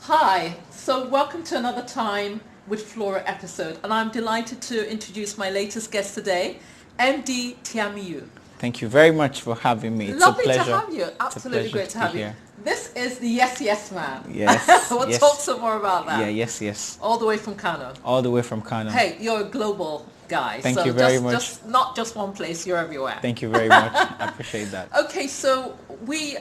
Hi, so welcome to another Time with Flora episode, and I'm delighted to introduce my latest guest today, Emdee Tiamiyu. Thank you very much for having me. It's Lovely a pleasure. to have you. Absolutely great to have you. Here. This is the Yes man. Yes. We'll yes. talk some more about that. Yeah, yes. All the way from Kano. All the way from Kano. Hey, you're a global guy. Thank you very much. Just not just one place, you're everywhere. Thank you very much. I appreciate that. Okay, so we're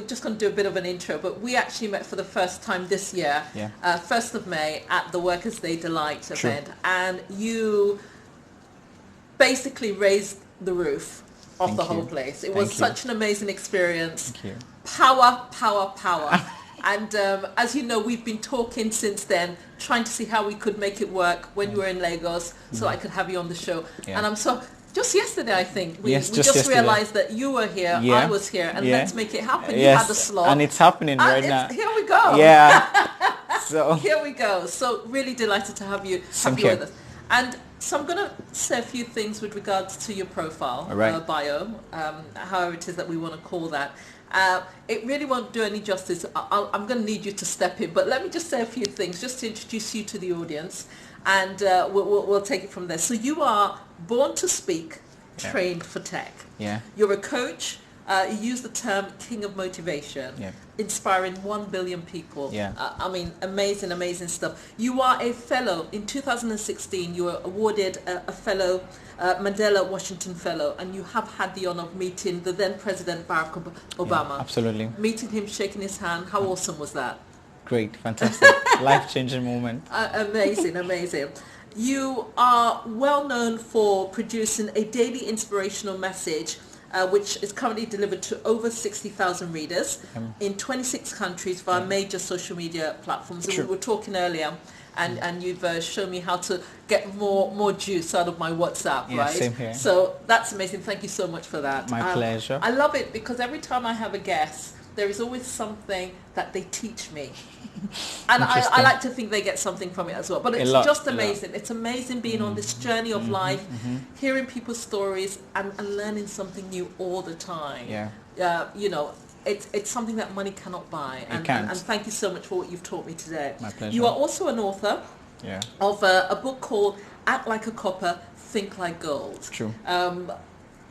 just going to do a bit of an intro, but we actually met for the first time this year, 1st of May, at the Workers' Day Delight event, and you basically raised the roof of the whole place. It was such an amazing experience. Thank you. Power. And as you know, we've been talking since then, trying to see how we could make it work when you were in Lagos, so I could have you on the show. And I'm so... Just yesterday, I think, we just realized that you were here, I was here, and let's make it happen. You had the slot. And it's happening right now. Here we go. Yeah. So here we go. So really delighted to have you with us. And so I'm going to say a few things with regards to your profile, bio, however it is that we want to call that. It really won't do any justice. I'm going to need you to step in, but let me just say a few things just to introduce you to the audience, and we'll take it from there. So you are born to speak, trained for tech. Yeah. You're a coach. You use the term king of motivation, inspiring 1 billion people. Amazing stuff. You are a fellow. In 2016, you were awarded a fellow, Mandela Washington Fellow, and you have had the honor of meeting the then President Barrack Obama. Yeah, absolutely. Meeting him, shaking his hand. How awesome was that? Great, fantastic. Life-changing moment. Amazing. You are well known for producing a daily inspirational message, which is currently delivered to over 60,000 readers in 26 countries via major social media platforms. And we were talking earlier, and you've shown me how to get more juice out of my WhatsApp, right? Same here. So that's amazing. Thank you so much for that. My pleasure. I love it because every time I have a guest, there is always something that they teach me. And I like to think they get something from it as well. But it's just amazing. It's amazing being on this journey of life, hearing people's stories and learning something new all the time. It's something that money cannot buy. And thank you so much for what you've taught me today. My pleasure. You are also an author of a book called Act Like a Copper, Think Like Gold. True.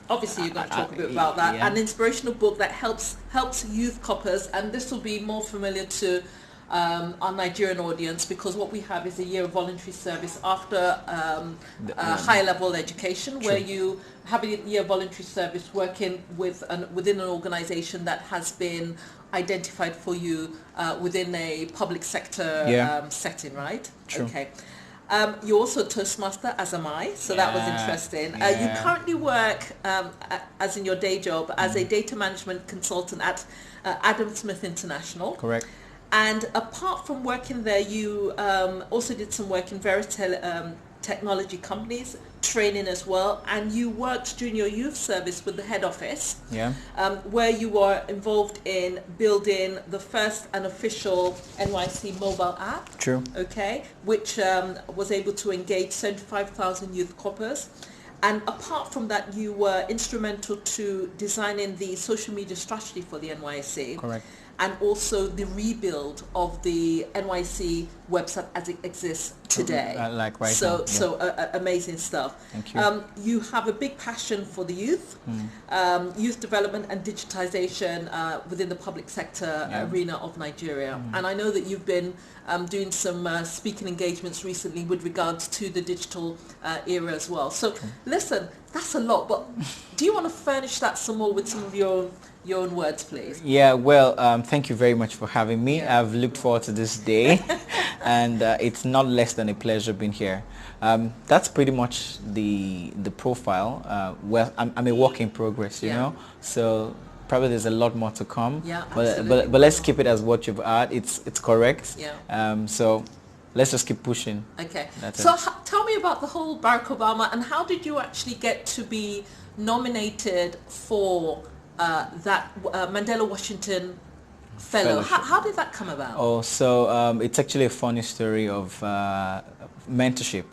Obviously, you're going to talk a bit about that. An inspirational book that helps youth coppers, and this will be more familiar to our Nigerian audience, because what we have is a year of voluntary service after higher level education, where you have a year of voluntary service working within an organization that has been identified for you within a public sector setting, right? True. Okay. You're also a Toastmaster, as am I, so that was interesting. You currently work, as in your day job, as a data management consultant at Adam Smith International. Correct. And apart from working there, you also did some work in various technology companies, training as well, and you worked during your youth service with the head office, where you were involved in building the first and official NYC mobile app. True. Okay, which was able to engage 75,000 youth coppers. And apart from that, you were instrumental to designing the social media strategy for the NYC. Correct. And also the rebuild of the NYC website as it exists today. Like right now. So amazing stuff. Thank you. You have a big passion for the youth, youth development and digitization within the public sector arena of Nigeria. And I know that you've been doing some speaking engagements recently with regards to the digital era as well. So listen, that's a lot, but do you want to furnish that some more with some of your own words, please? Yeah, well, thank you very much for having me. I've looked forward to this day, and it's not less than a pleasure being here. That's pretty much the profile. Well, I'm a work in progress, you know, so probably there's a lot more to come. Yeah, but let's keep it as what you've had. It's correct. Yeah. So let's just keep pushing. Okay. So tell me about the whole Barack Obama, and how did you actually get to be nominated for that Mandela Washington Fellow? How did that come about? Oh, so it's actually a funny story of mentorship,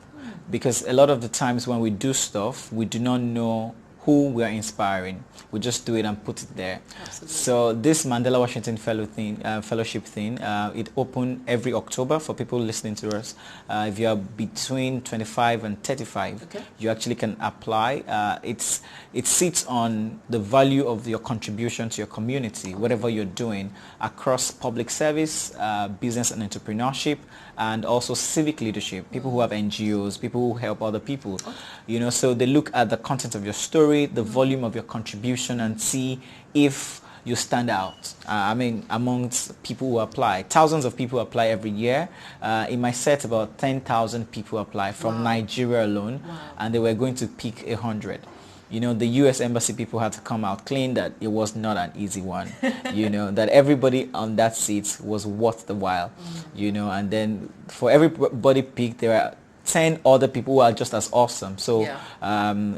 because a lot of the times when we do stuff, we do not know who we are inspiring. We just do it and put it there. Absolutely. So this Mandela Washington Fellowship thing, it opened every October for people listening to us. If you are between 25 and 35, okay, you actually can apply. It sits on the value of your contribution to your community, whatever you're doing across public service, business and entrepreneurship, and also civic leadership, people who have NGOs, people who help other people. You know, so they look at the content of your story, the volume of your contribution, and see if you stand out. I mean, amongst people who apply. Thousands of people apply every year. In my set, about 10,000 people apply from Nigeria alone, and they were going to pick 100. You know, the U.S. Embassy people had to come out clean that it was not an easy one, you know, that everybody on that seat was worth the while, you know, and then for everybody picked, there are 10 other people who are just as awesome. So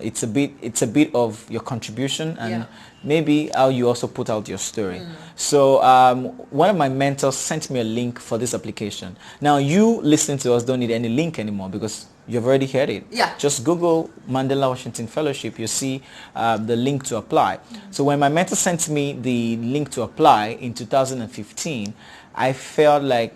it's a bit of your contribution and maybe how you also put out your story. So one of my mentors sent me a link for this application. Now you listening to us don't need any link anymore because you've already heard it. Just Google Mandela Washington Fellowship. You see the link to apply. So when my mentor sent me the link to apply in 2015, I felt like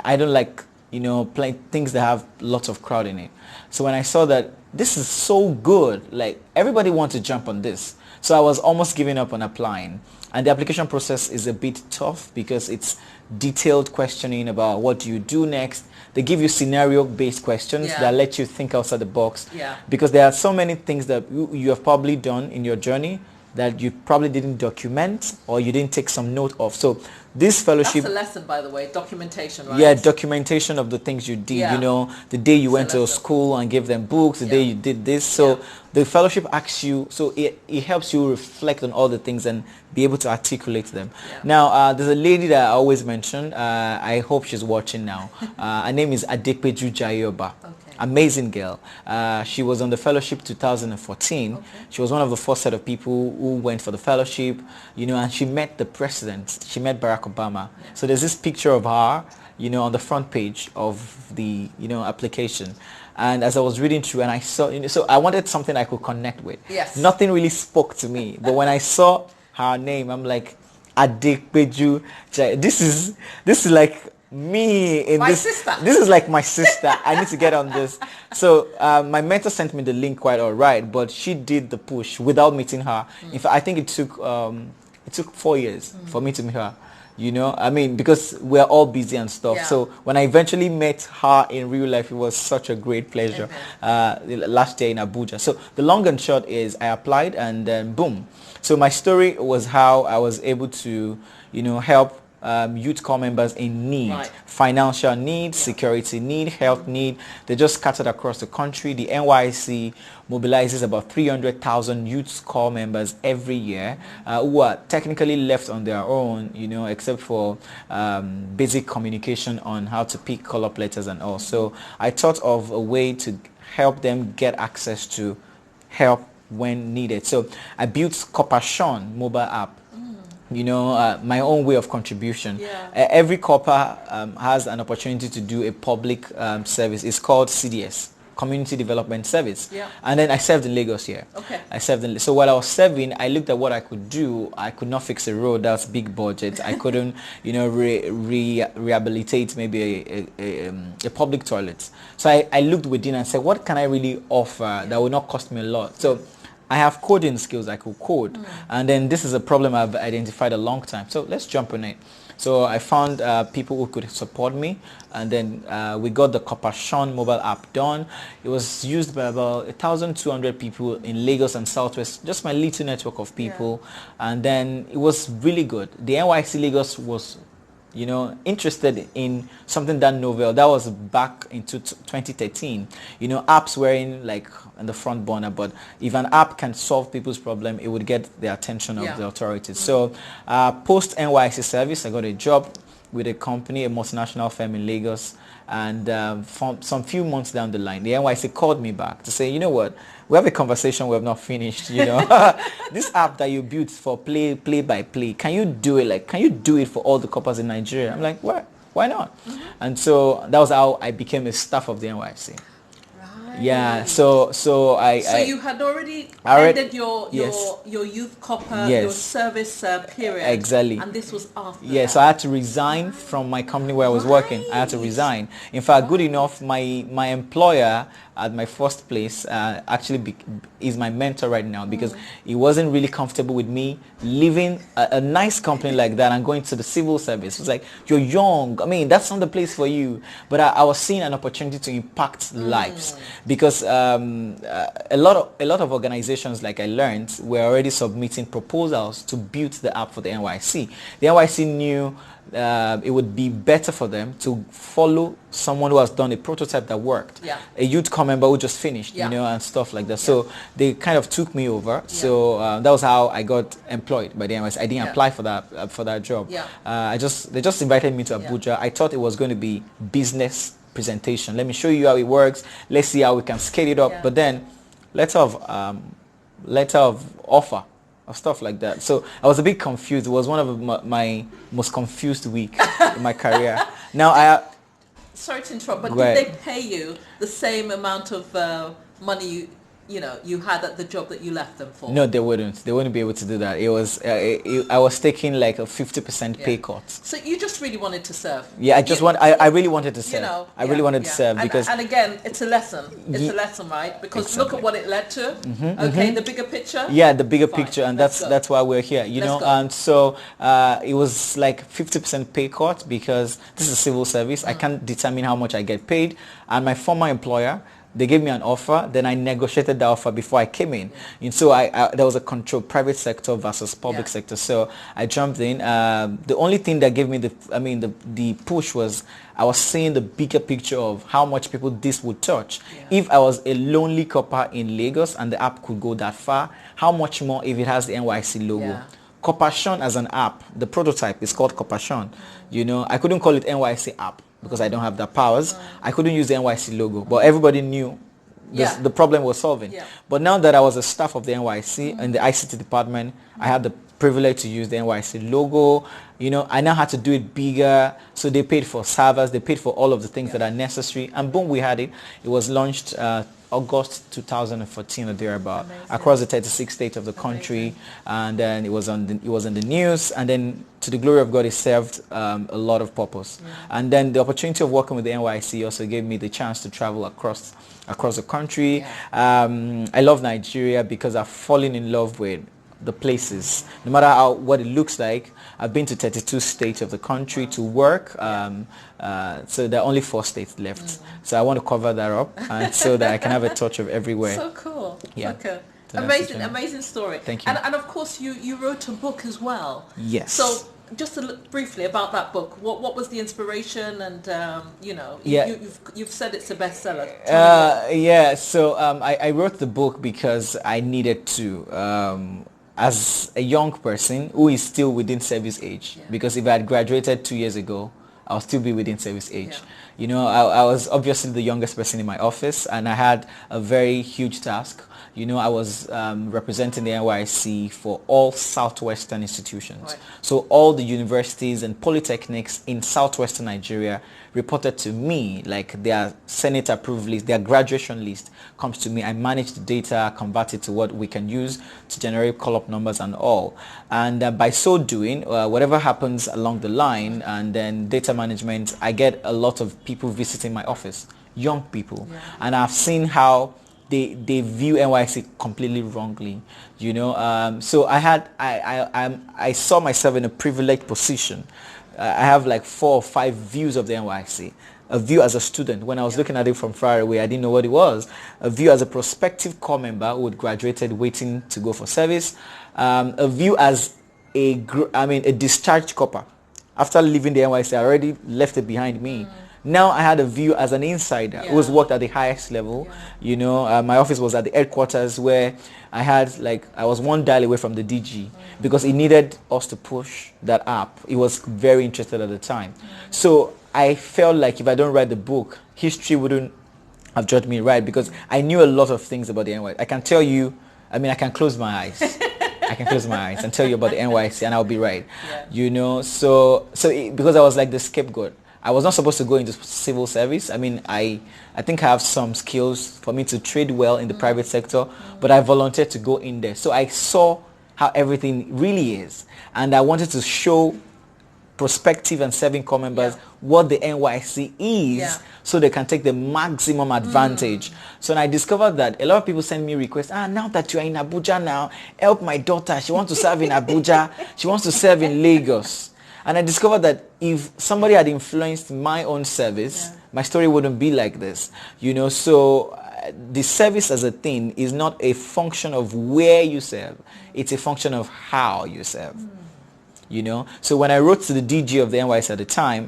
I don't like, you know, playing things that have lots of crowd in it. So when I saw that this is so good, like everybody wants to jump on this. So I was almost giving up on applying. And the application process is a bit tough because it's detailed questioning about what do you do next. They give you scenario-based questions that let you think outside the box. Because there are so many things that you have probably done in your journey that you probably didn't document or you didn't take some note of. So this fellowship... That's a lesson, by the way, documentation, right? Yeah, documentation of the things you did, you know, the day you went to school and gave them books, the day you did this. So the fellowship asks you, so it helps you reflect on all the things and be able to articulate them. Now, there's a lady that I always mention. I hope she's watching now. Her name is Adepeju Jayoba. Amazing girl. She was on the fellowship 2014. She was one of the first set of people who went for the fellowship, you know, and she met the president. She met Barrack Obama. So there's this picture of her, you know, on the front page of the, you know, application. And as I was reading through and I saw, you know, so I wanted something I could connect with. Nothing really spoke to me. But when I saw her name, I'm like, Adepeju. This is like me in my this sister. This is like my sister. I need to get on this. So my mentor sent me the link quite all right, but she did the push without meeting her. In fact, I think it took 4 years for me to meet her. You know, I mean, because we're all busy and stuff. So when I eventually met her in real life, it was such a great pleasure. Last year in Abuja. So the long and short is I applied and then boom. So my story was how I was able to, you know, help youth corps members in need, financial need, security need, health need. They're just scattered across the country. The NYC mobilizes about 300,000 youth corps members every year who are technically left on their own, you know, except for basic communication on how to pick call-up letters and all. So I thought of a way to help them get access to help when needed. So I built Coppershon mobile app. You know, my own way of contribution. Every copper has an opportunity to do a public service. It's called CDS, Community Development Service. And then I served in Lagos here. I served in, so while I was serving, I looked at what I could do. I could not fix a road. That's big budget. I couldn't, you know, rehabilitate maybe a public toilet. So I looked within and said, what can I really offer that will not cost me a lot? So I have coding skills. I could code. And then this is a problem I've identified a long time. So let's jump on it. So I found people who could support me. And then we got the Coppershon mobile app done. It was used by about 1,200 people in Lagos and Southwest, just my little network of people. And then it was really good. The NYC Lagos was, you know, interested in something that novel. That was back into 2013. You know, apps were in like in the front burner, but if an app can solve people's problem, it would get the attention of the authorities. So post NYC service, I got a job with a company, a multinational firm in Lagos, and some few months down the line, the NYC called me back to say, you know what, we have a conversation we have not finished, you know. This app that you built for play by play, can you do it? Like, can you do it for all the coppers in Nigeria? I'm like, what? Why not? And so that was how I became a staff of the NYC. Yeah, so you had already ended your youth copper, your service period. Exactly. And this was after Yes, so I had to resign from my company where I was working. I had to resign. In fact, good enough, my employer at my first place actually is my mentor right now, because he wasn't really comfortable with me leaving a nice company like that and going to the civil service. It was like, you're young. I mean, that's not the place for you. But I was seeing an opportunity to impact lives, because a lot of organizations, like I learned, were already submitting proposals to build the app for the NYC. The NYC knew it would be better for them to follow someone who has done a prototype that worked. Yeah. A youth corps member who just finished, and stuff like that. So they kind of took me over. So that was how I got employed by the NYC. I didn't apply for that job. They just invited me to Abuja. I thought it was going to be business presentation. Let me show you how it works. Let's see how we can scale it up. But then letter of offer, or stuff like that. So I was a bit confused. It was one of my most confused week in my career. Now sorry to interrupt, but did they pay you the same amount of money you had at the job that you left them for? No, they wouldn't. They wouldn't be able to do that. It was I was taking like a 50% pay cut. So you just really wanted to serve. Yeah, I really wanted to serve. I really wanted to serve, because and again, it's a lesson. It's a lesson, right? Because look at what it led to. Okay, the bigger picture. Yeah, the bigger picture, and that's why we're here. And so it was like 50% pay cut, because this is a civil service. I can't determine how much I get paid, and my former employer, they gave me an offer, then I negotiated the offer before I came in. And so there was a control, private sector versus public sector. So I jumped in. The only thing that gave me the push was I was seeing the bigger picture of how much people this would touch. If I was a lonely copper in Lagos and the app could go that far, how much more if it has the NYC logo? Coppershon as an app, the prototype is called Coppershon. I couldn't call it NYC app, because I don't have the powers. I couldn't use the NYC logo, but everybody knew the problem was solving. But now that I was a staff of the NYC in the ICT department, I had the privilege to use the NYC logo. I now had to do it bigger. So they paid for servers, they paid for all of the things that are necessary, and boom, we had it. It was launched August 2014 or thereabout, across the 36 states of the country. And then it was in the news, and then to the glory of God, it served a lot of purpose. And then the opportunity of working with the NYC also gave me the chance to travel across the country. I love Nigeria because I've fallen in love with the places, no matter what it looks like. I've been to 32 states of the country to work. So there are only 4 states left. So I want to cover that up, and so that I can have a touch of everywhere. So cool. Yeah. Okay. So Amazing story. Thank you. And of course you wrote a book as well. Yes. So just briefly about that book, what was the inspiration? And you've said it's a bestseller. So I wrote the book because I needed to, as a young person who is still within service age, because if I had graduated 2 years ago, I'll still be within service age. I was obviously the youngest person in my office, and I had a very huge task. I was representing the NYC for all Southwestern institutions. So all the universities and polytechnics in Southwestern Nigeria reported to me, like their Senate approved list, their graduation list comes to me. I manage the data, convert it to what we can use to generate call-up numbers and all. And by so doing, whatever happens along the line, and then data management, I get a lot of people visiting my office, young people. And I've seen how they view NYC completely wrongly, So I saw myself in a privileged position. I have like 4 or 5 views of the NYC. A view as a student. When I was looking at it from far away, I didn't know what it was. A view as a prospective corps member who had graduated waiting to go for service. A view as a discharged copper. After leaving the NYC, I already left it behind me. Now I had a view as an insider who has worked at the highest level. My office was at the headquarters, where I was one dial away from the DG, because he needed us to push that app. He was very interested at the time. So I felt like if I don't write the book, history wouldn't have judged me right, because I knew a lot of things about the NYC. I can tell you, I can close my eyes. I can close my eyes and tell you about the NYC, and I'll be right. Because I was like the scapegoat. I was not supposed to go into civil service. I mean, I think I have some skills for me to trade well in the private sector, but I volunteered to go in there. So I saw how everything really is. And I wanted to show prospective and serving corps members what the NYC is, so they can take the maximum advantage. So I discovered that a lot of people send me requests, now that you are in Abuja now, help my daughter. She wants to serve in Abuja. She wants to serve in Lagos. And I discovered that if somebody had influenced my own service, my story wouldn't be like this. So the service as a thing is not a function of where you serve. It's a function of how you serve. So when I wrote to the DG of the NYC at the time,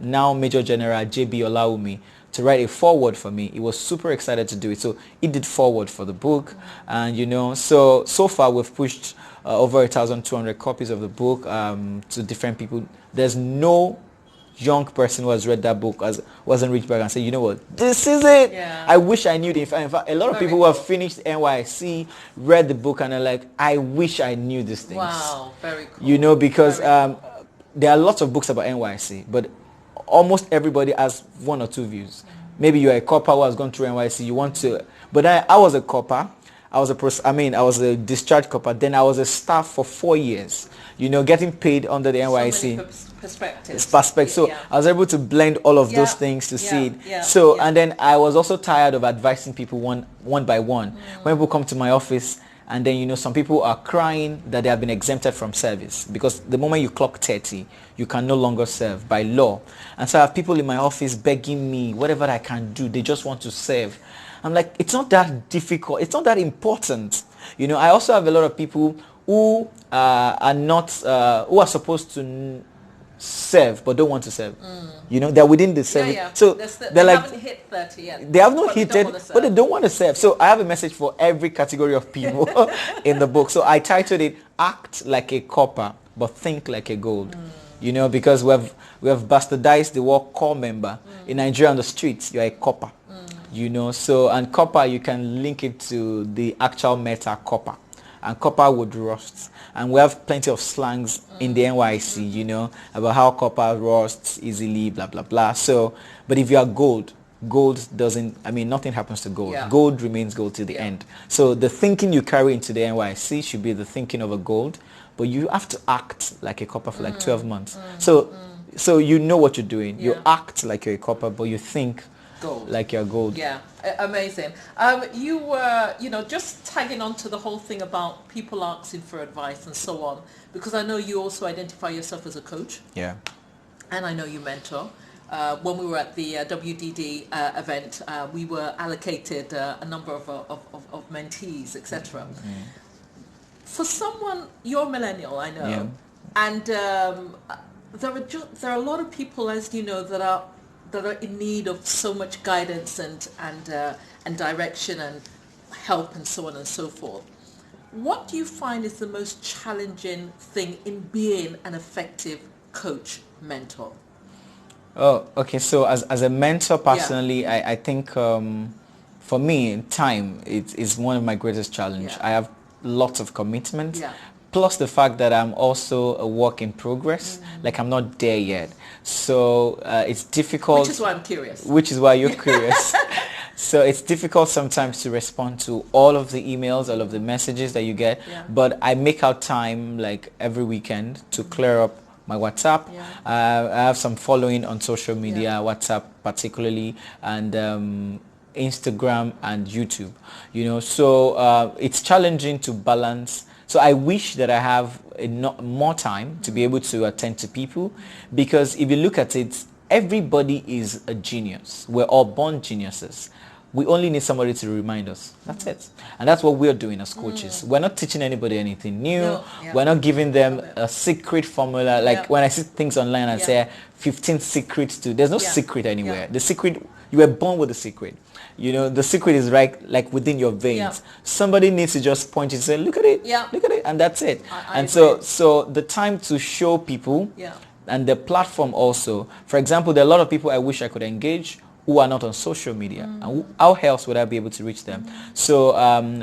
now Major General J.B. Olawumi, to write a foreword for me, he was super excited to do it. So he did foreword for the book. And, so far we've pushed over 1,200 copies of the book to different people. There's no young person who has read that book wasn't reached back and said, you know what, this is it. I wish I knew it. In fact, a lot of people who have finished NYC read the book and are like, I wish I knew these things. Wow, very cool. Because there are lots of books about NYC, but almost everybody has one or two views. Maybe you're a copper who has gone through NYC, you want to, but I was a copper. I was a discharged copper. Then I was a staff for 4 years, getting paid under the NYC. Perspectives. So I was able to blend all of those things to see it. And then I was also tired of advising people one by one. When people come to my office, and then, some people are crying that they have been exempted from service because the moment you clock 30, you can no longer serve by law. And so I have people in my office begging me, whatever I can do, they just want to serve. I'm like, it's not that difficult. It's not that important. I also have a lot of people who are not, who are supposed to serve but don't want to serve. They're within the service. So they haven't hit 30 yet. They have not hit it, but they don't want to serve. So I have a message for every category of people in the book. So I titled it, Act Like a Copper, but Think Like a Gold. Because we have bastardized the word corps member. In Nigeria on the streets, you're a copper. And copper, you can link it to the actual metal copper. And copper would rust. And we have plenty of slangs in the NYC, about how copper rusts easily, blah, blah, blah. So, but if you are gold doesn't, nothing happens to gold. Gold remains gold till the end. So the thinking you carry into the NYC should be the thinking of a gold, but you have to act like a copper for like 12 months. So you know what you're doing. You act like you're a copper, but you think gold. Like you're gold. Yeah, amazing. You were, just tagging on to the whole thing about people asking for advice and so on, because I know you also identify yourself as a coach. Yeah. And I know you mentor. When we were at the WDD event, we were allocated a number of mentees, etc. For someone, you're a millennial, I know, and there are a lot of people, as you know, that are in need of so much guidance and direction and help and so on and so forth. What do you find is the most challenging thing in being an effective coach, mentor? Oh, okay. So as a mentor personally, I think for me, time is one of my greatest challenge. I have lots of commitment. Plus the fact that I'm also a work in progress, like I'm not there yet. So it's difficult. Which is why I'm curious. Which is why you're curious. So it's difficult sometimes to respond to all of the emails, all of the messages that you get. But I make out time like every weekend to clear up my WhatsApp. I have some following on social media, WhatsApp particularly, and Instagram and YouTube. So it's challenging to balance. So I wish that I have more time to be able to attend to people, because if you look at it, everybody is a genius. We're all born geniuses. We only need somebody to remind us. That's it. And that's what we're doing as coaches. We're not teaching anybody anything new. We're not giving them a secret formula. Like when I see things online and say 15 secrets to, there's no secret anywhere. The secret, you were born with the secret. The secret is right, like within your veins. Somebody needs to just point it and say, look at it, look at it, and that's it. And so the time to show people and the platform also. For example, there are a lot of people I wish I could engage who are not on social media. And how else would I be able to reach them? So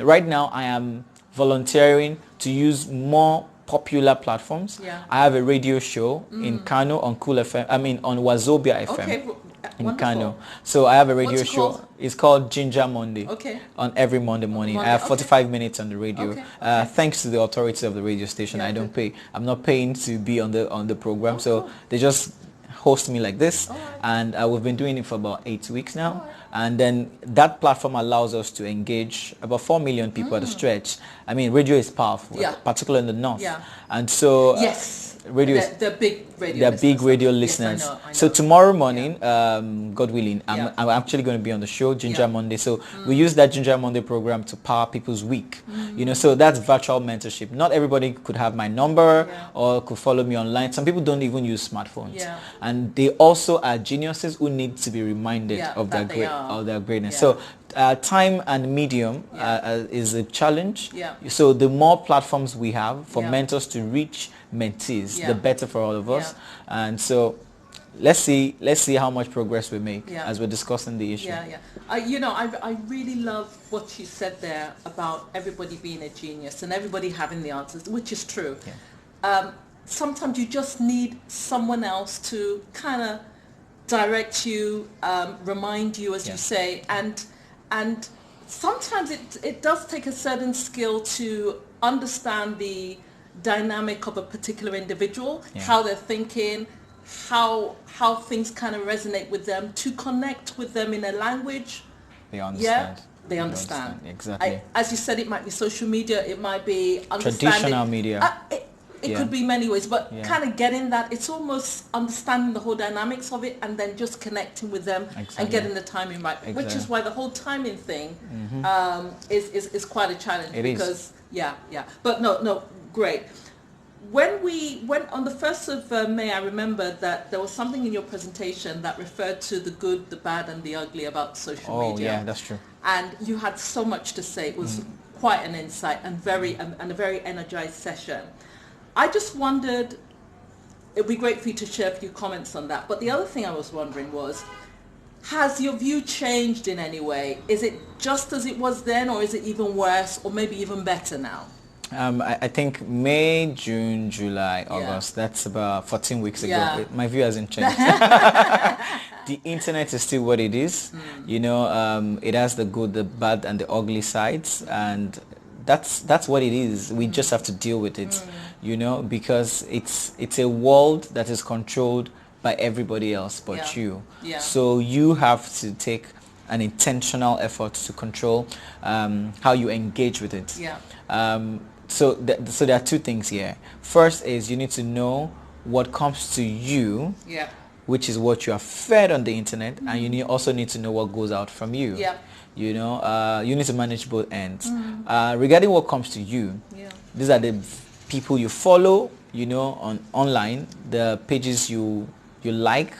right now I am volunteering to use more popular platforms. Yeah. I have a radio show in Kano on Cool FM. I mean on Wazobia FM. Okay. In Wonderful. Kano. So I have a radio What's it show. called? It's called Ginger Monday. Okay. On every Monday morning. Monday, I have 45 minutes on the radio. Okay. Okay. Thanks to the authority of the radio station. Yeah, I don't pay. I'm not paying to be on the program. So they just host me like this. Right. And we've been doing it for about 8 weeks now. Right. And then that platform allows us to engage about 4 million people at a stretch. I mean, radio is powerful, particularly in the north. Yeah. And so yes. Radio they're big radio listeners. Big radio listeners. Yes, I know. So tomorrow morning, God willing, I'm actually going to be on the show, Ginger Monday. So we use that Ginger Monday program to power people's week. You know, so that's virtual mentorship. Not everybody could have my number or could follow me online. Some people don't even use smartphones. Yeah. And they also are geniuses who need to be reminded of their greatness. So time and medium is a challenge. So the more platforms we have for mentors to reach mentees, the better for all of us. And so let's see how much progress we make as we're discussing the issue. I really love what you said there about everybody being a genius and everybody having the answers, which is true. Sometimes you just need someone else to kind of direct you, remind you, as you say, and sometimes it does take a certain skill to understand the dynamic of a particular individual, how they're thinking, how things kind of resonate with them, to connect with them in a language they understand. They understand. Exactly. As you said, it might be social media, it might be traditional media. It could be many ways, but kind of getting that, it's almost understanding the whole dynamics of it and then just connecting with them and getting the timing right, which is why the whole timing thing is quite a challenge. Because but no, great. When we went on the 1st of May, I remember that there was something in your presentation that referred to the good, the bad and the ugly about social media. Oh yeah, that's true. And you had so much to say. It was quite an insight and a very energized session. I just wondered, it'd be great for you to share a few comments on that. But the other thing I was wondering was, has your view changed in any way? Is it just as it was then, or is it even worse, or maybe even better now? I think May, June, July, August, that's about 14 weeks ago. My view hasn't changed. The internet is still what it is. You know, it has the good, the bad and the ugly sides, and that's what it is. We just have to deal with it, you know, because it's a world that is controlled by everybody else but you. So you have to take an intentional effort to control how you engage with it. So there are two things here. First is you need to know what comes to you, which is what you are fed on the internet, and you also need to know what goes out from you. You know, you need to manage both ends. Regarding what comes to you, these are the people you follow, you know, online, the pages you like.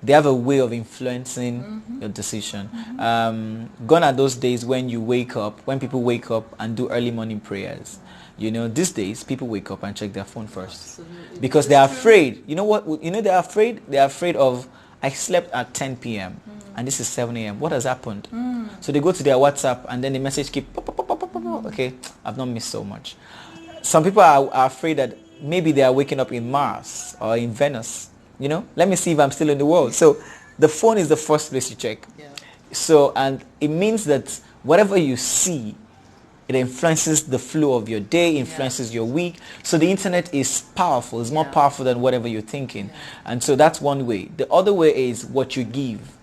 They have a way of influencing your decision. Gone are those days when people wake up and do early morning prayers. You know, these days people wake up and check their phone first. Absolutely. Because they are afraid. You know what? You know they're afraid? They're afraid of, I slept at 10 p.m. and this is 7 a.m. What has happened? So they go to their WhatsApp and then the message keep, okay, I've not missed so much. Some people are afraid that maybe they are waking up in Mars or in Venus. You know, let me see if I'm still in the world. So the phone is the first place you check. So, and it means that whatever you see, it influences the flow of your day, influences your week. So the internet is powerful. It's more powerful than whatever you're thinking. And so that's one way. The other way is what you give.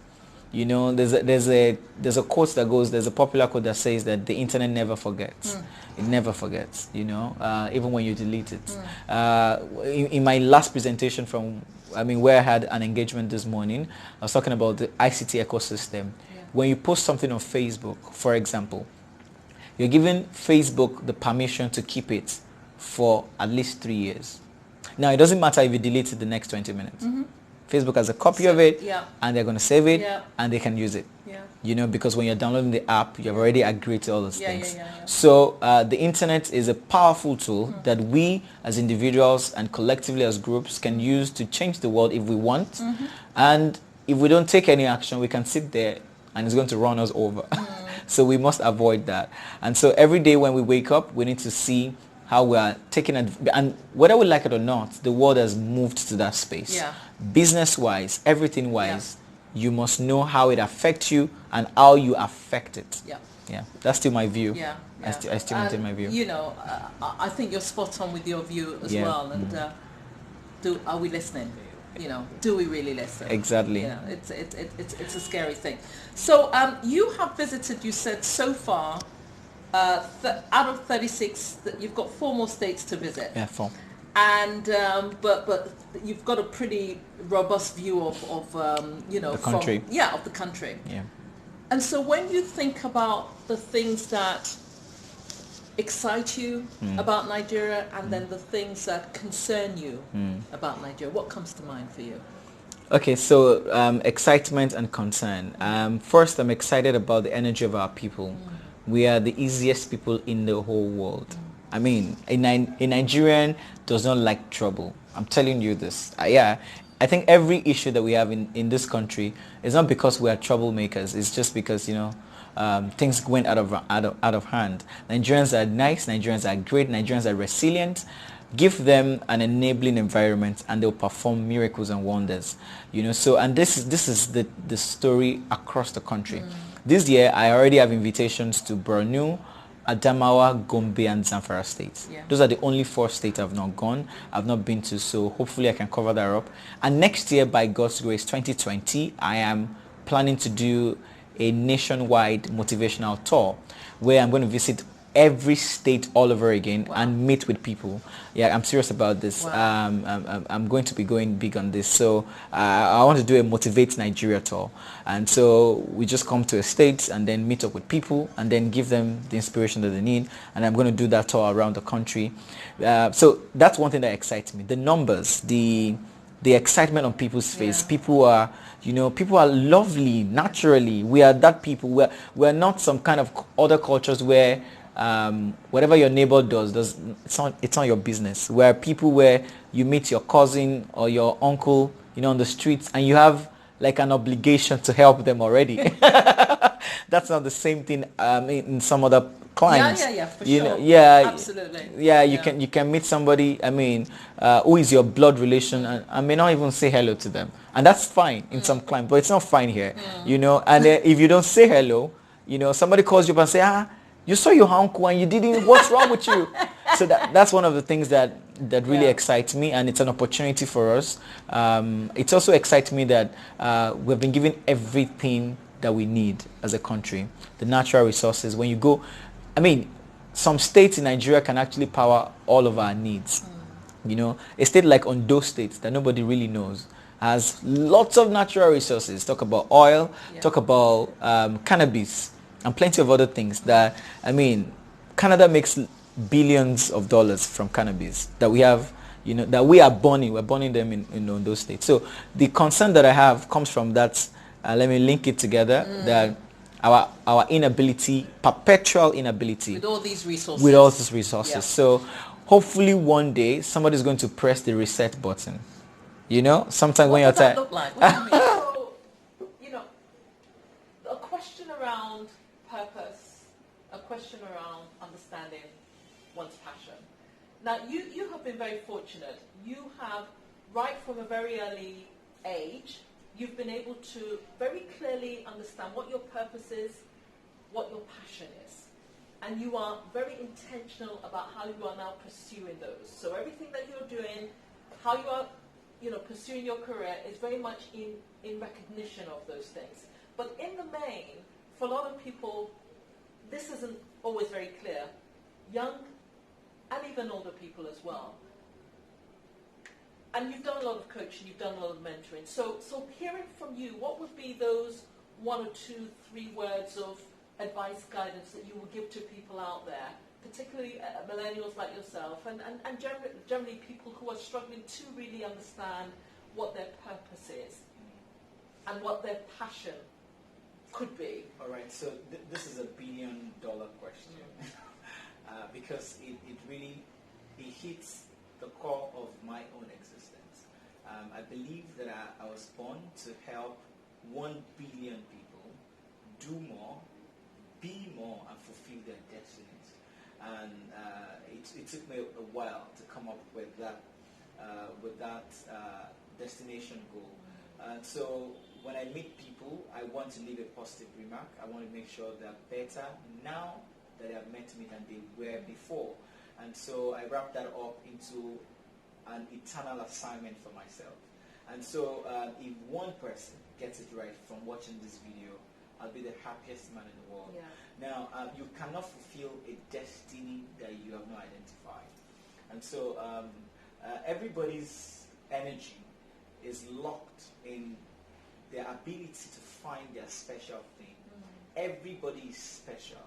You know, there's a quote that goes, there's a popular quote that says that the internet never forgets. It never forgets, you know, even when you delete it. In my last presentation where I had an engagement this morning, I was talking about the ICT ecosystem. When you post something on Facebook, for example, you're giving Facebook the permission to keep it for at least 3 years. Now, it doesn't matter if you delete it the next 20 minutes. Facebook has a copy of it, and they're going to save it, and they can use it. You know, because when you're downloading the app, you've already agreed to all those things. So the internet is a powerful tool that we as individuals and collectively as groups can use to change the world if we want. And if we don't take any action, we can sit there and it's going to run us over. So we must avoid that. And so every day when we wake up, we need to see how we are taking and whether we like it or not, the world has moved to that space. Yeah. Business-wise, everything-wise, you must know how it affects you and how you affect it. Yeah. Yeah, that's still my view. Yeah. I still maintain my view. You know, I think you're spot on with your view as well. And are we listening? You know, do we really listen? Exactly. You know, it's a scary thing. So you have visited, you said, so far, out of 36, you've got 4 more states to visit. Yeah, 4. And but you've got a pretty robust view of you know, the country. Of the country. Yeah. And so when you think about the things that excite you about Nigeria and then the things that concern you about Nigeria, what comes to mind for you? Okay, so excitement and concern. First, I'm excited about the energy of our people. We are the easiest people in the whole world. I mean, a Nigerian does not like trouble. I'm telling you this. I think every issue that we have in this country is not because we are troublemakers. It's just because, you know, things went out of hand. Nigerians are nice. Nigerians are great. Nigerians are resilient. Give them an enabling environment and they'll perform miracles and wonders. You know, so, and this is the story across the country. This year, I already have invitations to Borno, Adamawa, Gombe, and Zamfara states. Yeah. Those are the only 4 states I've not gone, I've not been to, so hopefully I can cover that up. And next year, by God's grace, 2020, I am planning to do a nationwide motivational tour where I'm going to visit every state all over again and meet with people. Yeah, I'm serious about this. I'm going to be going big on this. So I want to do a Motivate Nigeria tour. And so we just come to a state and then meet up with people and then give them the inspiration that they need. And I'm going to do that tour around the country. So that's one thing that excites me. The numbers, the excitement on people's face. People are, you know, people are lovely naturally. We are that people. We're not some kind of other cultures where whatever your neighbor does it's not your business. Where people where you meet your cousin or your uncle, you know, on the streets and you have like an obligation to help them already. That's not the same thing in some other clients. For sure. Absolutely. You can meet somebody, I mean, who is your blood relation and may not even say hello to them. And that's fine in some clients, but it's not fine here. You know, and if you don't say hello, you know, somebody calls you up and say, you saw your uncle and you didn't, what's wrong with you? So that's one of the things that really excites me, and it's an opportunity for us. It also excites me that we've been given everything that we need as a country. The natural resources. When you go, I mean, some states in Nigeria can actually power all of our needs. You know, a state like Ondo State that nobody really knows has lots of natural resources. Talk about oil, talk about cannabis, and plenty of other things that, I mean, Canada makes billions of dollars from cannabis that we have, you know, that we're burning them in those states. So the concern that I have comes from that, let me link it together, that our inability, perpetual inability. With all these resources. So hopefully one day somebody's going to press the reset button. You know, sometimes when you're tired. What does that look like? What do you mean? So, you know, a question around purpose, a question around understanding one's passion. Now, you have been very fortunate. You have, right from a very early age, you've been able to very clearly understand what your purpose is, what your passion is. And you are very intentional about how you are now pursuing those. So everything that you're doing, how you are, you know, pursuing your career is very much in recognition of those things. But in the main, for a lot of people, this isn't always very clear. Young and even older people as well. And you've done a lot of coaching, you've done a lot of mentoring. So hearing from you, what would be those 1 or 2, 3 words of advice, guidance that you will give to people out there, particularly millennials like yourself, and generally people who are struggling to really understand what their purpose is and what their passion could be? All right, so this is a billion-dollar question because it really hits the core of my own existence. I believe that I was born to help 1 billion people do more, be more, and fulfill their destinies. and it took me a while to come up with that destination goal. And so when I meet people, I want to leave a positive remark. I want to make sure they're better now that they have met me than they were before. And so I wrap that up into an eternal assignment for myself. And so if one person gets it right from watching this video, I'll be the happiest man in the world. Yeah. Now, you cannot fulfill a destiny that you have not identified. And so everybody's energy is locked in their ability to find their special thing. Everybody is special.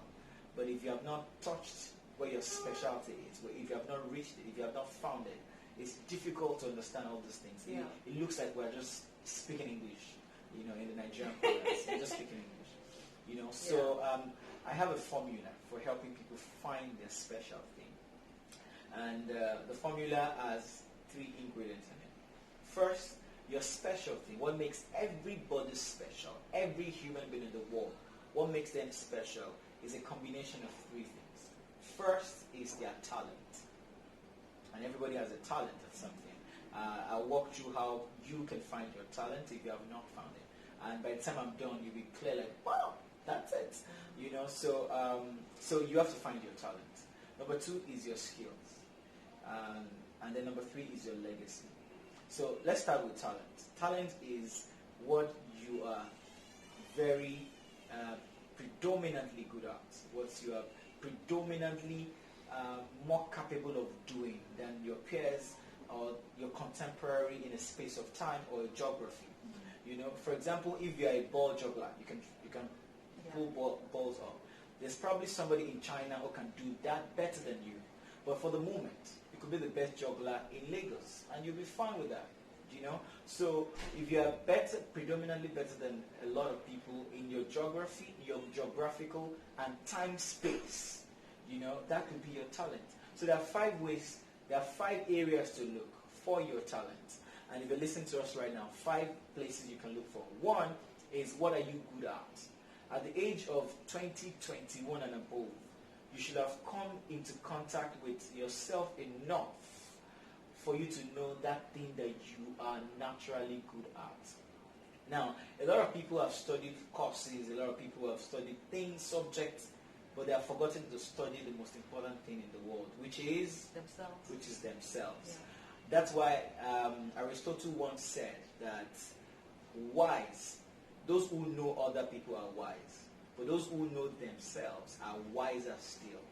But if you have not touched where your specialty is, if you have not reached it, if you have not found it, it's difficult to understand all these things. Yeah. It looks like we're just speaking English, in the Nigerian parlance. We're just speaking English, So I have a formula for helping people find their special thing. And the formula has 3 ingredients in it. First, your special thing, what makes everybody special, every human being in the world, what makes them special is a combination of 3 things. First is their talent. And everybody has a talent at something. I'll walk through how you can find your talent if you have not found it. And by the time I'm done, you'll be clear like, wow, that's it. So you have to find your talent. Number 2 is your skills. And then number 3 is your legacy. So let's start with talent. Talent is what you are very predominantly good at, what you are predominantly more capable of doing than your peers or your contemporary in a space of time or a geography. For example, if you are a ball juggler, you can pull balls up. There's probably somebody in China who can do that better than you. But for the moment, you could be the best juggler in Lagos, and you'll be fine with that. So if you are predominantly better than a lot of people in your geography, your geographical and time space, that could be your talent. So there are 5 ways, there are 5 areas to look for your talent. And if you're listening to us right now, 5 places you can look for. 1 is, what are you good at? At the age of 20, 21 and above, you should have come into contact with yourself enough for you to know that thing that you are naturally good at. Now, a lot of people have studied courses, a lot of people have studied things, subjects, but they have forgotten to study the most important thing in the world, which is themselves. Yeah. That's why Aristotle once said that wise, those who know other people are wise, but those who know themselves are wiser still.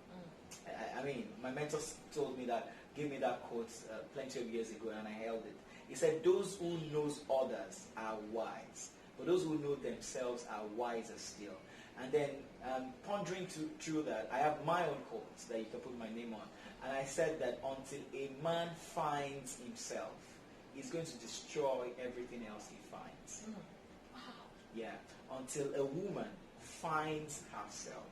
I mean, my mentor told me that, gave me that quote plenty of years ago, and I held it. He said, those who knows others are wise, but those who know themselves are wiser still. And then pondering through that, I have my own quotes that you can put my name on. And I said that until a man finds himself, he's going to destroy everything else he finds. Wow. Yeah. Until a woman finds herself,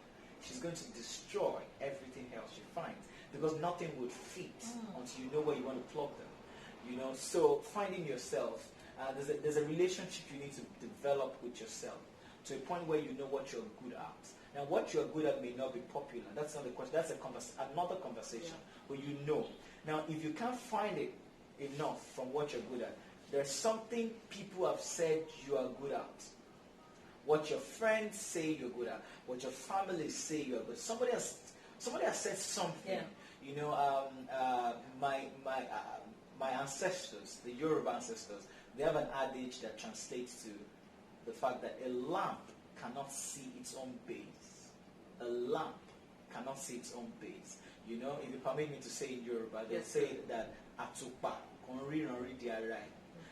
she's going to destroy everything else she finds, because nothing would fit until you know where you want to plug them. So finding yourself, there's a relationship you need to develop with yourself to a point where you know what you're good at. Now, what you're good at may not be popular. That's not the question. That's another conversation. Yeah. But you know. Now, if you can't find it enough from what you're good at, there's something people have said you are good at. What your friends say you're good at. What your family say you're good at. Somebody has said something. Yeah. My ancestors, the Yoruba ancestors, they have an adage that translates to the fact that a lamp cannot see its own base. A lamp cannot see its own base. If you permit me to say in Yoruba, they say that atupa konri diarai.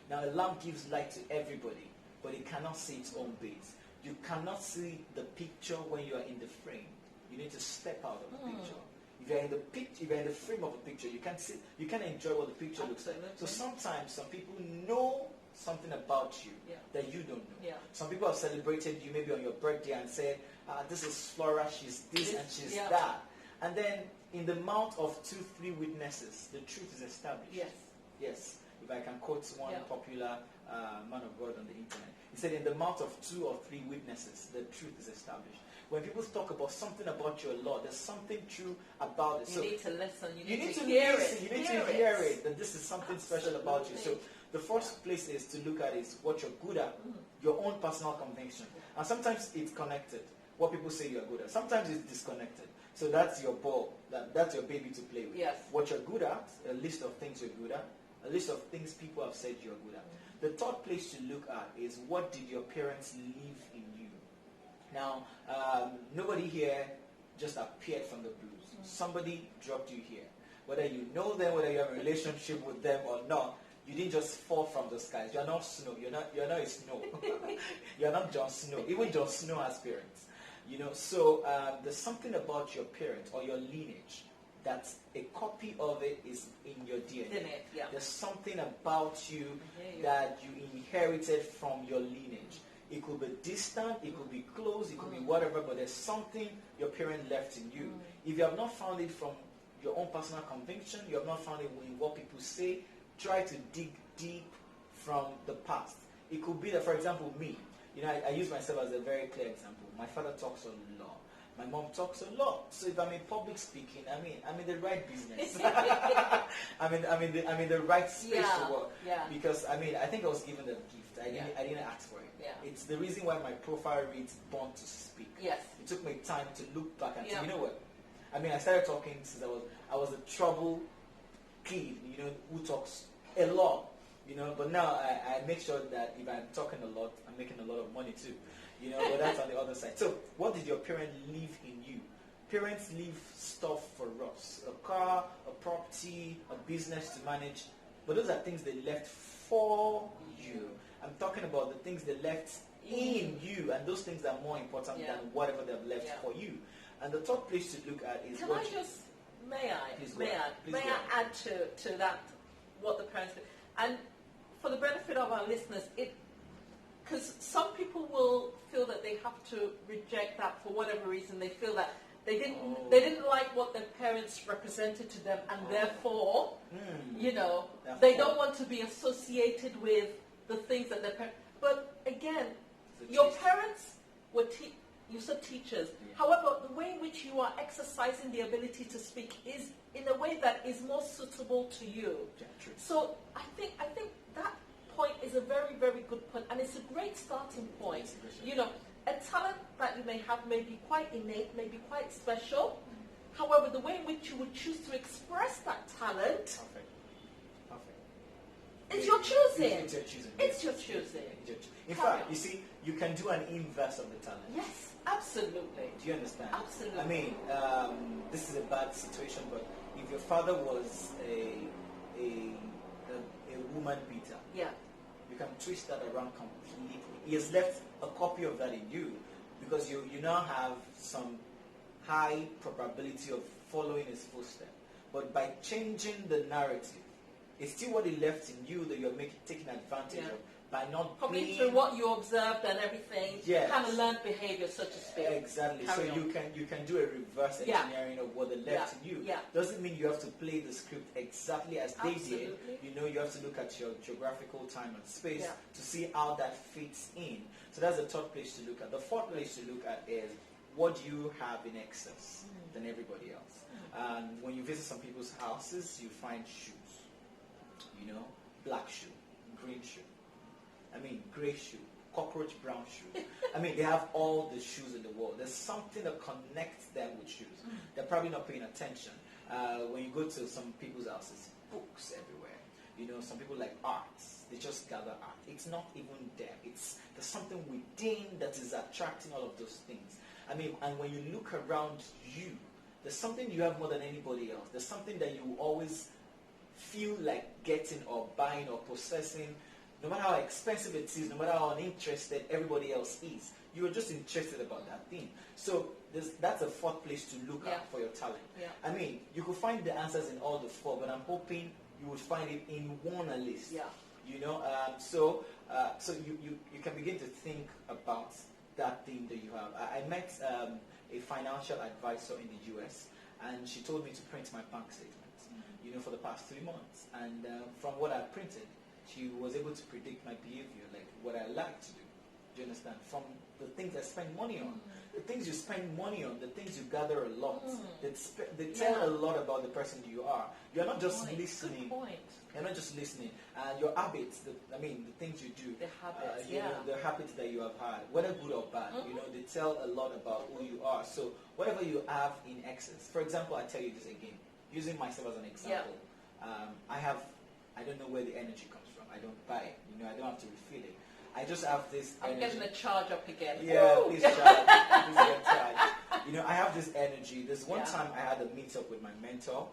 Now, a lamp gives light to everybody, but it cannot see its own base. You cannot see the picture when you are in the frame. You need to step out of the picture. If you're in the frame of a picture, you can't enjoy what the picture looks like. So sometimes some people know something about you that you don't know. Yeah. Some people have celebrated you maybe on your birthday and said, this is Flora, she's this and she's that. And then in the mouth of 2-3 witnesses, the truth is established. Yes. If I can quote one popular man of God on the internet. He said, in the mouth of 2 or 3 witnesses, the truth is established. When people talk about something about your law, there's something true about it. You need to listen. You need to hear it. You need to hear it, that this is something special about you. So the first place is to look at is what you're good at, your own personal conviction. And sometimes it's connected, what people say you're good at. Sometimes it's disconnected. So that's your ball, that's your baby to play with. Yes. What you're good at, a list of things you're good at, a list of things people have said you're good at. The third place to look at is what did your parents leave in you? Now, nobody here just appeared from the blues. Somebody dropped you here. Whether you know them, whether you have a relationship with them or not, you didn't just fall from the skies. You're not Snow. You're not a Snow. You're not Jon Snow. Even Jon Snow has parents. So there's something about your parents or your lineage that a copy of it is in your DNA. Yeah. There's something about you that you inherited from your lineage. It could be distant, it could be close, it could be whatever, but there's something your parent left in you. If you have not found it from your own personal conviction, you have not found it in what people say, try to dig deep from the past. It could be that, for example, me, I use myself as a very clear example. My father talks a lot. My mom talks a lot. So if I'm in public speaking, I'm in the right business. I'm in the right space to work. Yeah. Because I think I was given the gift. I didn't ask for it. Yeah. It's the reason why my profile reads "Born to Speak." Yes. It took me time to look back and say, you know what? I started talking since I was a trouble kid, who talks a lot. But now I make sure that if I'm talking a lot, I'm making a lot of money too. But that's on the other side. So what did your parents leave in you? Parents leave stuff for us. A car, a property, a business to manage. But those are things they left for you. I'm talking about the things they left in you. And those things are more important than whatever they've left for you. And the third place to look at is may I add to that what the parents do? And for the benefit of our listeners, because some people will feel that they have to reject that for whatever reason. They feel that they didn't like what their parents represented to them, and therefore, they don't want to be associated with the things that their parents. But again, your parents were you said teachers. Yeah. However, the way in which you are exercising the ability to speak is in a way that is more suitable to you. Yeah, true. So I think that point is a very, very good point, and it's a great starting point. A talent that you may have may be quite innate, may be quite special. However, the way in which you would choose to express that talent it's your choosing. It's your choosing. In fact, you see, you can do an inverse of the talent. Yes, absolutely. Do you understand? Absolutely. This is a bad situation, but if your father was a woman beater, you can twist that around completely. He has left a copy of that in you because you now have some high probability of following his footsteps. But by changing the narrative, it's still what he left in you that you're taking advantage of by not probably through what you observed and everything. Yes. Kind of learned behavior, so to speak. Exactly. You can do a reverse engineering of what they left in you. Doesn't mean you have to play the script exactly as they did. You have to look at your geographical time and space to see how that fits in. So that's the third place to look at. The fourth place to look at is what do you have in excess than everybody else. And when you visit some people's houses, you find shoes. Black shoe, green shoe, gray shoe, cockroach brown shoe. They have all the shoes in the world. There's something that connects them with shoes. They're probably not paying attention. When you go to some people's houses, books everywhere. Some people like arts. They just gather art. It's not even there. There's something within that is attracting all of those things. And when you look around you, there's something you have more than anybody else. There's something that you always feel like getting or buying or possessing, no matter how expensive it is, no matter how uninterested everybody else is. You are just interested about that thing. So that's a fourth place to look at for your talent. You could find the answers in all the four, but I'm hoping you would find it in one at least. So you can begin to think about that thing that you have. I met a financial advisor in the US, and she told me to print my bank statement. For the past 3 months. And from what I printed, she was able to predict my behavior, like what I like to do. Do you understand? From the things I spend money on. The things you spend money on, the things you gather a lot, they tell a lot about the person you are. You're not just listening. Good point. You're not just listening. Your habits, the things you do. The habits, the habits that you have had, whether good or bad, they tell a lot about who you are. So whatever you have in excess. For example, I tell you this again, using myself as an example. I don't know where the energy comes from. I don't buy it. I don't have to refill it. I just have this energy. I'm getting the charge up again. Yeah, please charge. Please get charged. I have this energy. There's one time I had a meet-up with my mentor.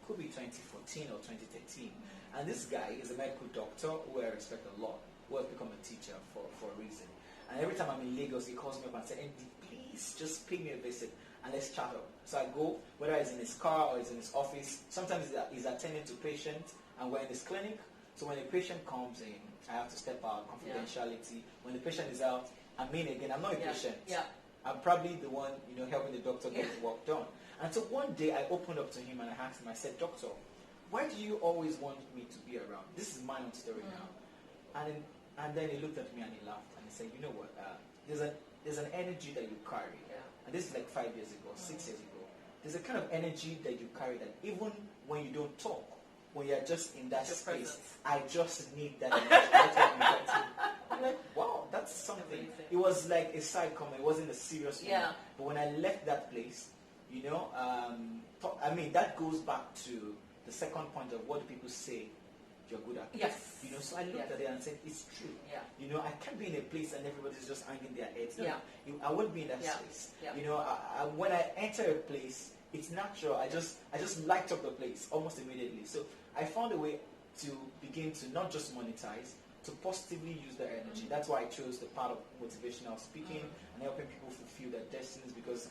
Could be 2014 or 2013. And this guy is a medical doctor who I respect a lot, who has become a teacher for a reason. And every time I'm in Lagos, he calls me up and says, Emdee, please just pay me a visit and let's chat up. So I go, whether it's in his car or it's in his office. Sometimes he's attending to patients and we're in his clinic. So when the patient comes in, I have to step out, confidentiality. When the patient is out, I'm not a patient. I'm probably the one, helping the doctor get his work done. And so one day I opened up to him and I asked him, I said, Doctor, why do you always want me to be around? This is my own story now. And then he looked at me and he laughed and he said, you know what, there's an energy that you carry. And this is like 5 years ago, 6 years ago. There's a kind of energy that you carry that even when you don't talk, when you're just in that space, I just need that energy. I'm like, wow, that's something. Amazing. It was like a side comment. It wasn't a serious one. But when I left that place, that goes back to the second point of what do people say you're good at. Yes. So I looked at it and said, it's true. I can't be in a place and everybody's just hanging their heads. I wouldn't be in that space. When I enter a place, it's natural. I just light up the place almost immediately. So I found a way to begin to not just monetize, to positively use their energy. That's why I chose the part of motivational speaking and helping people fulfill their destinies, because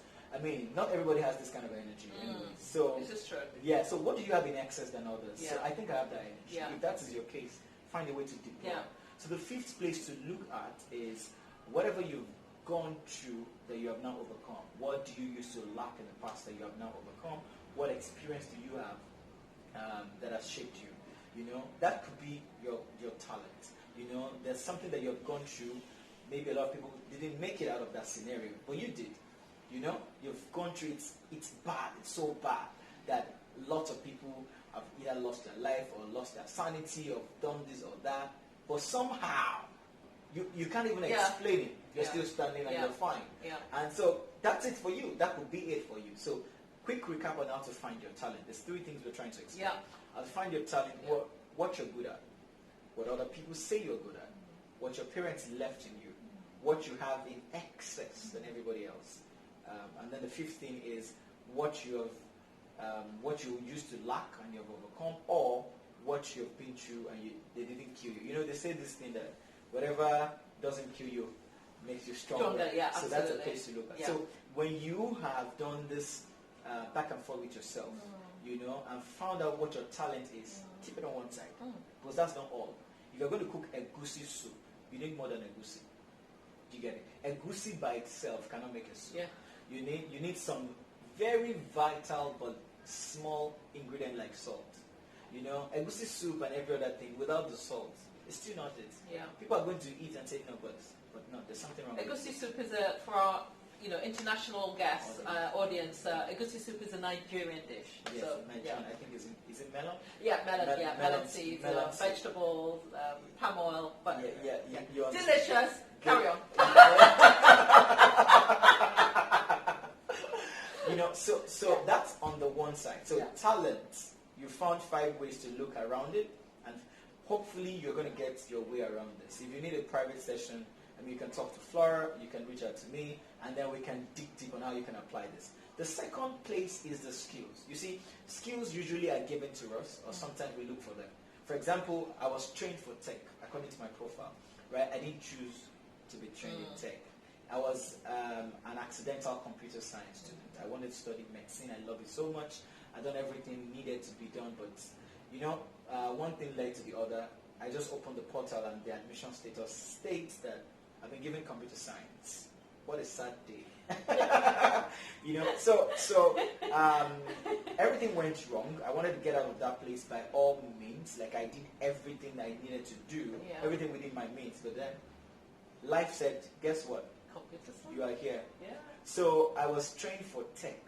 not everybody has this kind of energy anyway. So this is true. Yeah, so what do you have in excess than others? So I think I have that energy. If that is your case, find a way to deploy. So the fifth place to look at is whatever you've gone through that you have now overcome. What do you used to lack in the past that you have now overcome? What experience do you have that has shaped you? That could be your talent. There's something that you have gone through. Maybe a lot of people didn't make it out of that scenario, but you did. You've gone through it. It's bad. It's so bad that lots of people have either lost their life or lost their sanity or done this or that. But somehow, you can't even explain it. You're still standing and you're fine. And so that's it for you. That would be it for you. So quick recap on how to find your talent. There's three things we're trying to explain. How to find your talent, what you're good at, what other people say you're good at, what your parents left in you, what you have in excess than everybody else. And then the fifth thing is what you used to lack and you've overcome, or what you've been through and they didn't kill you. They say this thing that whatever doesn't kill you makes you stronger. So that's a place to look at. So when you have done this back and forth with yourself, and found out what your talent is, keep it on one side. Because that's not all. If you're going to cook egusi soup, you need more than egusi. Do you get it? Egusi by itself cannot make a soup. You need some very vital but small ingredient like salt. Egusi soup and every other thing without the salt, it's still not it. People are going to eat and say no, but no, there's something wrong. Egusi soup is for our international guests audience. Egusi soup is a Nigerian dish. Yes, so, Nigerian. I think is it melon? Melon seeds, vegetables, palm oil, butter. Delicious. Carry on. So that's on the one side. So talent, you found 5 ways to look around it, and hopefully you're going to get your way around this. If you need a private session, you can talk to Flora, you can reach out to me, and then we can dig deep on how you can apply this. The second place is the skills. You see, skills usually are given to us, or sometimes we look for them. For example, I was trained for tech, according to my profile, right? I didn't choose to be trained in tech. I was an accidental computer science student. I wanted to study medicine. I love it so much. I've done everything needed to be done, but one thing led to the other. I just opened the portal and the admission status states that I've been given computer science. What a sad day. So everything went wrong. I wanted to get out of that place by all means. Like I did everything that I needed to do, everything within my means. But then life said, guess what? Computer science. You are here. Yeah. So I was trained for tech.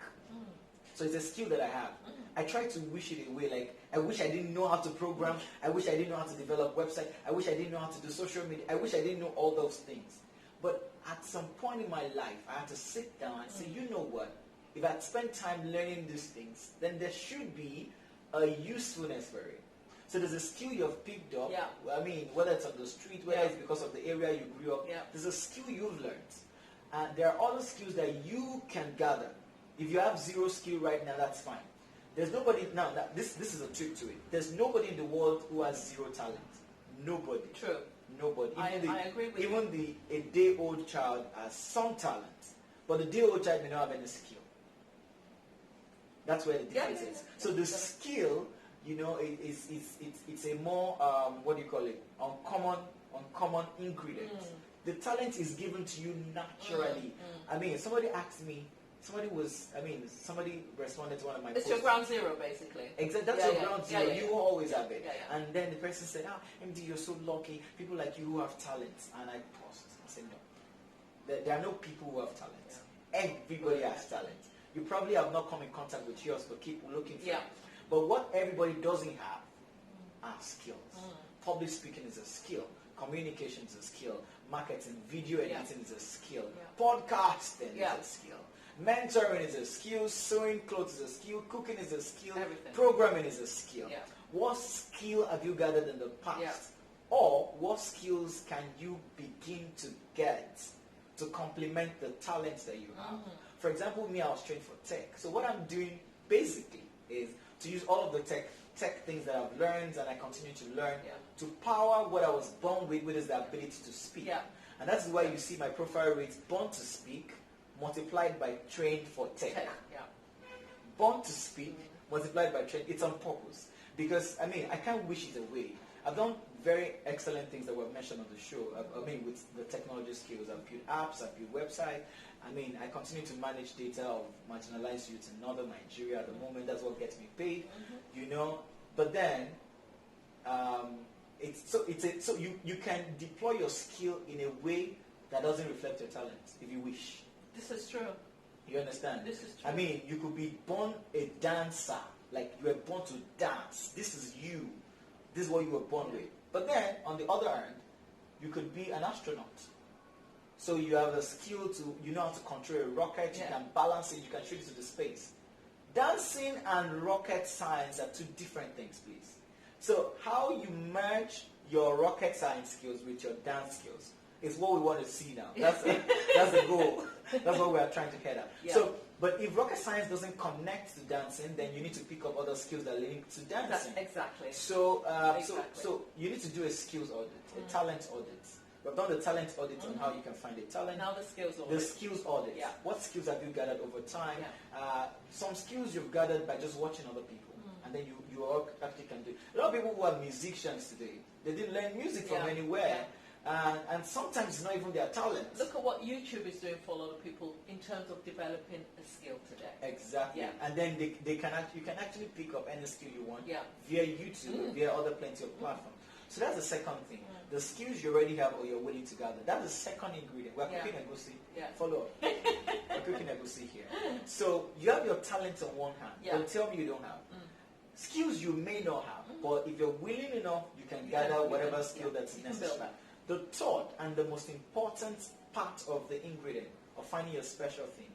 So it's a skill that I have. I try to wish it away. Like, I wish I didn't know how to program. I wish I didn't know how to develop website. I wish I didn't know how to do social media. I wish I didn't know all those things. But at some point in my life, I had to sit down and say, you know what? If I'd spent time learning these things, then there should be a usefulness for it. So there's a skill you've picked up. Yeah. I mean, whether it's on the street, whether it's because of the area you grew up, there's a skill you've learned. And there are other skills that you can gather. If you have zero skill right now, that's fine. There's nobody, now this is a trick to it. There's nobody in the world who has zero talent. Nobody. True. Nobody. I agree with you. Even a day-old child has some talent, but the day-old child may not have any skill. That's where the difference is. So the skill, you know, it's a more what do you call it? Uncommon ingredient. The talent is given to you naturally. I mean, somebody asked me. Somebody responded to one of my posts. It's your ground zero, basically. Exactly, that's your ground zero. You will always have it. Yeah. And then the person said, Emdee, you're so lucky. People like you who have talent. And I paused. I said, no. There are no people who have talent. Everybody has talent. You probably have not come in contact with yours, but keep looking for it. But what everybody doesn't have are skills. Public speaking is a skill. Communication is a skill. Marketing, video editing is a skill. Podcasting is a skill. Mentoring is a skill. Sewing clothes is a skill. Cooking is a skill. Everything. Programming is a skill. What skill have you gathered in the past? Or what skills can you begin to get to complement the talents that you have? For example, me, I was trained for tech. So what I'm doing basically is to use all of the tech things that I've learned and I continue to learn to power what I was born with, which is the ability to speak. And that's why you see my profile reads born to speak multiplied by trained for tech. Born to speak multiplied by trained. It's on purpose. Because, I mean, I can't wish it away. I've done very excellent things that were mentioned on the show. I mean, with the technology skills, I've built apps, I've built websites. I mean, I continue to manage data of marginalized youth in northern Nigeria at the moment. That's what gets me paid, you know. But then, so you can deploy your skill in a way that doesn't reflect your talent, if you wish. This is true. You understand? This is true. I mean, you could be born a dancer, like you were born to dance. This is you. This is what you were born with. But then, on the other hand, you could be an astronaut. So you have the skill to, you know how to control a rocket, you can balance it, you can shoot it to the space. Dancing and rocket science are two different things, please. So how you merge your rocket science skills with your dance skills is what we want to see now. That's the goal. That's what we are trying to head at. So, but if rocket science doesn't connect to dancing, then you need to pick up other skills that link to dancing. Exactly. So, so you need to do a skills audit, a talent audit. We've done the talent audit on how you can find a talent. Now the skills audit. The skills audit. What skills have you gathered over time? Some skills you've gathered by just watching other people. And then you actually can do. A lot of people who are musicians today, they didn't learn music from anywhere. And sometimes it's not even their talent. Look at what YouTube is doing for a lot of people in terms of developing a skill today. Exactly. And then you can actually pick up any skill you want via YouTube, via other plenty of platforms. So that's the second thing. The skills you already have or you're willing to gather. That's the second ingredient. We're cooking egusi. Follow up. We're cooking egusi here. So you have your talent on one hand. Don't tell me you don't have. Skills you may not have, but if you're willing enough, you can gather whatever skill that's necessary. The third and the most important part of the ingredient of finding your special thing